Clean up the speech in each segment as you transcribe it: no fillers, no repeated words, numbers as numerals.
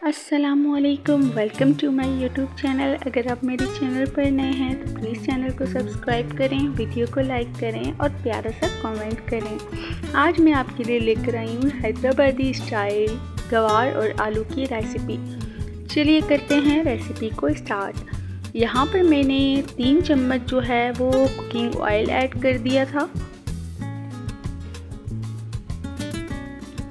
अस्सलामुअलैकुम, welcome to my YouTube channel. अगर आप मेरे चैनल पर नए हैं तो प्लीज़ चैनल को सब्सक्राइब करें, वीडियो को लाइक करें और प्यारा सा कमेंट करें। आज मैं आपके लिए लेकर आई हूँ हैदराबादी स्टाइल गवार और आलू की रेसिपी। चलिए करते हैं रेसिपी को स्टार्ट। यहाँ पर मैंने 3 चम्मच जो है वो कुकिंग ऑयल ऐड कर दिया था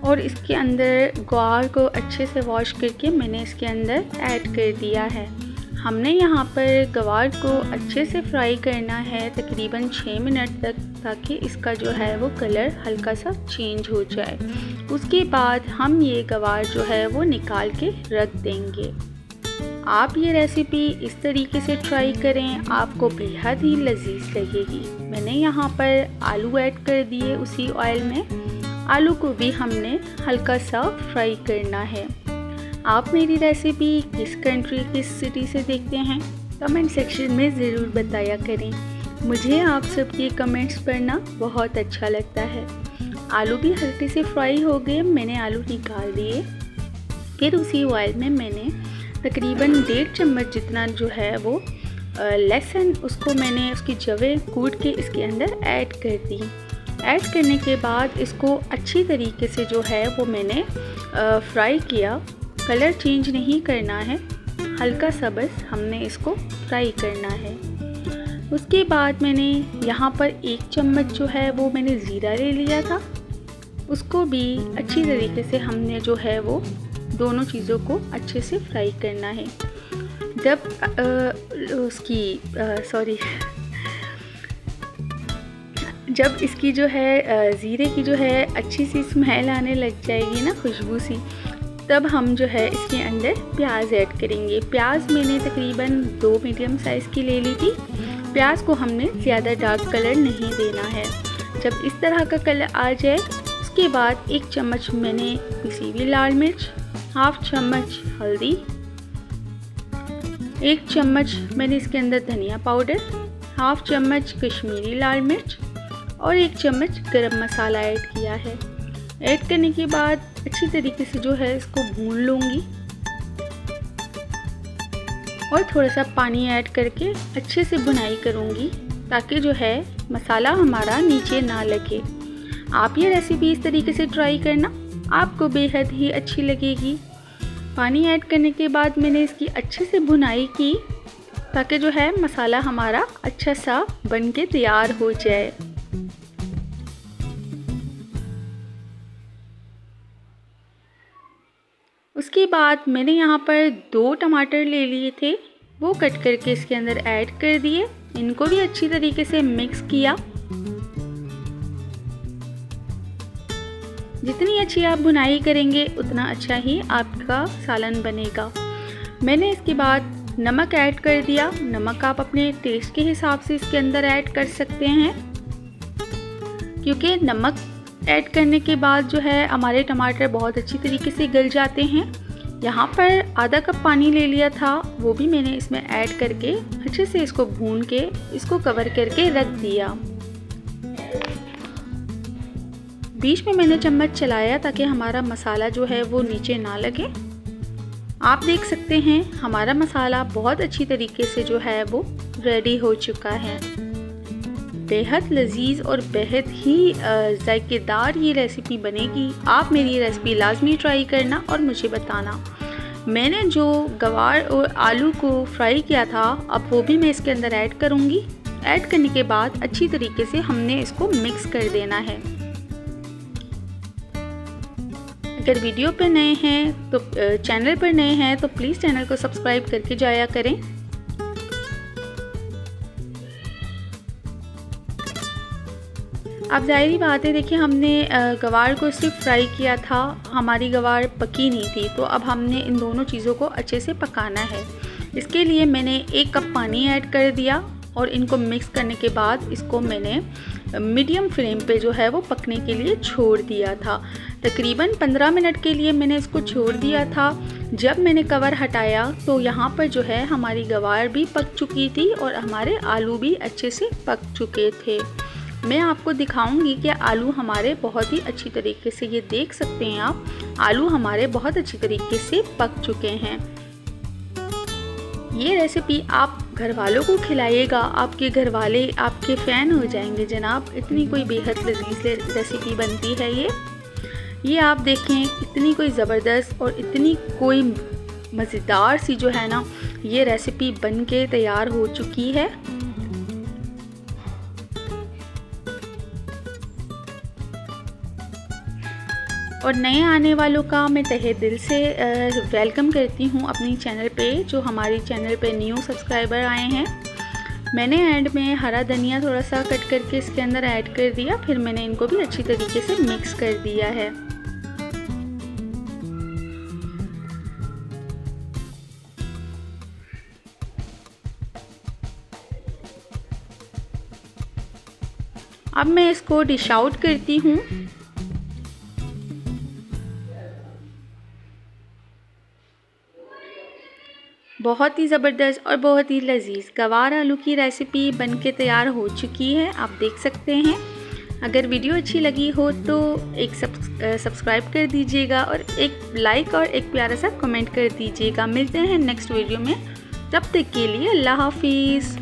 और इसके अंदर ग्वार को अच्छे से वॉश करके मैंने इसके अंदर ऐड कर दिया है। हमने यहाँ पर गवार को अच्छे से फ्राई करना है तकरीबन 6 मिनट तक, ताकि इसका जो है वो कलर हल्का सा चेंज हो जाए। उसके बाद हम ये गवार जो है वो निकाल के रख देंगे। आप ये रेसिपी इस तरीके से ट्राई करें, आपको बेहद ही लजीज लगेगी। मैंने यहाँ पर आलू ऐड कर दिए उसी ऑयल में। आलू को भी हमने हल्का सा फ्राई करना है। आप मेरी रेसिपी किस कंट्री किस सिटी से देखते हैं कमेंट सेक्शन में ज़रूर बताया करें। मुझे आप सबके कमेंट्स पढ़ना बहुत अच्छा लगता है। आलू भी हल्के से फ्राई हो गए, मैंने आलू निकाल दिए। फिर उसी ऑयल में मैंने तकरीबन 1.5 चम्मच जितना जो है वो लहसुन, उसको मैंने उसकी जवें कूट के इसके अंदर ऐड कर दी। ऐड करने के बाद इसको अच्छी तरीके से जो है वो मैंने फ्राई किया। कलर चेंज नहीं करना है, हल्का सा बस हमने इसको फ्राई करना है। उसके बाद मैंने यहाँ पर 1 चम्मच जो है वो मैंने ज़ीरा ले लिया था। उसको भी अच्छी तरीके से हमने जो है वो दोनों चीज़ों को अच्छे से फ्राई करना है। जब जब इसकी जो है ज़ीरे की जो है अच्छी सी स्मेल आने लग जाएगी ना, खुशबू सी, तब हम जो है इसके अंदर प्याज ऐड करेंगे। प्याज मैंने तकरीबन 2 मीडियम साइज़ की ले ली थी। प्याज को हमने ज़्यादा डार्क कलर नहीं देना है। जब इस तरह का कलर आ जाए उसके बाद 1 चम्मच मैंने पिसी हुई लाल मिर्च, 1/2 चम्मच हल्दी, 1 चम्मच मैंने इसके अंदर धनिया पाउडर, 1/2 चम्मच कश्मीरी लाल मिर्च और 1 चम्मच गरम मसाला ऐड किया है। ऐड करने के बाद अच्छी तरीके से जो है इसको भून लूँगी और थोड़ा सा पानी ऐड करके अच्छे से भुनाई करूँगी, ताकि जो है मसाला हमारा नीचे ना लगे। आप ये रेसिपी इस तरीके से ट्राई करना, आपको बेहद ही अच्छी लगेगी। पानी ऐड करने के बाद मैंने इसकी अच्छे से भुनाई की, ताकि जो है मसाला हमारा अच्छा सा बन के तैयार हो जाए। उसके बाद मैंने यहाँ पर 2 टमाटर ले लिए थे, वो कट करके इसके अंदर ऐड कर दिए। इनको भी अच्छी तरीके से मिक्स किया। जितनी अच्छी आप भुनाई करेंगे उतना अच्छा ही आपका सालन बनेगा। मैंने इसके बाद नमक ऐड कर दिया। नमक आप अपने टेस्ट के हिसाब से इसके अंदर ऐड कर सकते हैं, क्योंकि नमक ऐड करने के बाद जो है हमारे टमाटर बहुत अच्छी तरीके से गल जाते हैं। यहाँ पर आधा कप पानी ले लिया था, वो भी मैंने इसमें ऐड करके अच्छे से इसको भून के इसको कवर करके रख दिया। बीच में मैंने चम्मच चलाया ताकि हमारा मसाला जो है वो नीचे ना लगे। आप देख सकते हैं हमारा मसाला बहुत अच्छी तरीके से जो है वो रेडी हो चुका है। बेहद लजीज और बेहद ही जायकेदार ये रेसिपी बनेगी। आप मेरी ये रेसिपी लाजमी ट्राई करना और मुझे बताना। मैंने जो गवार और आलू को फ्राई किया था, अब वो भी मैं इसके अंदर ऐड करूँगी। ऐड करने के बाद अच्छी तरीके से हमने इसको मिक्स कर देना है। अगर वीडियो पर नए हैं तो चैनल पर नए हैं तो प्लीज़ चैनल को सब्सक्राइब करके जाया करें। अब ज़ाहिर बात है, देखिए हमने गवार को सिर्फ फ्राई किया था, हमारी गवार पकी नहीं थी, तो अब हमने इन दोनों चीज़ों को अच्छे से पकाना है। इसके लिए मैंने 1 कप पानी ऐड कर दिया और इनको मिक्स करने के बाद इसको मैंने मीडियम फ्लेम पे जो है वो पकने के लिए छोड़ दिया था। तकरीबन 15 मिनट के लिए मैंने इसको छोड़ दिया था। जब मैंने कवर हटाया तो यहाँ पर जो है हमारी गवार भी पक चुकी थी और हमारे आलू भी अच्छे से पक चुके थे। मैं आपको दिखाऊंगी कि आलू हमारे बहुत ही अच्छी तरीके से, ये देख सकते हैं आप, आलू हमारे बहुत अच्छी तरीके से पक चुके हैं। ये रेसिपी आप घर वालों को खिलाइएगा, आपके घर वाले आपके फ़ैन हो जाएंगे जनाब। इतनी कोई बेहद लजीज रेसिपी बनती है ये आप देखें, इतनी कोई ज़बरदस्त और इतनी कोई मज़ेदार सी जो है ना ये रेसिपी बन के तैयार हो चुकी है। और नए आने वालों का मैं तहे दिल से वेलकम करती हूँ अपनी चैनल पे। जो हमारी चैनल पे न्यू सब्सक्राइबर आए हैं, मैंने एंड में हरा धनिया थोड़ा सा कट करके इसके अंदर ऐड कर दिया, फिर मैंने इनको भी अच्छी तरीके से मिक्स कर दिया है। अब मैं इसको डिश आउट करती हूँ। बहुत ही ज़बरदस्त और बहुत ही लजीज गवार आलू की रेसिपी बनके तैयार हो चुकी है, आप देख सकते हैं। अगर वीडियो अच्छी लगी हो तो एक सब्सक्राइब कर दीजिएगा और एक लाइक और एक प्यारा सा कमेंट कर दीजिएगा। मिलते हैं नेक्स्ट वीडियो में, तब तक के लिए अल्लाह हाफिज़।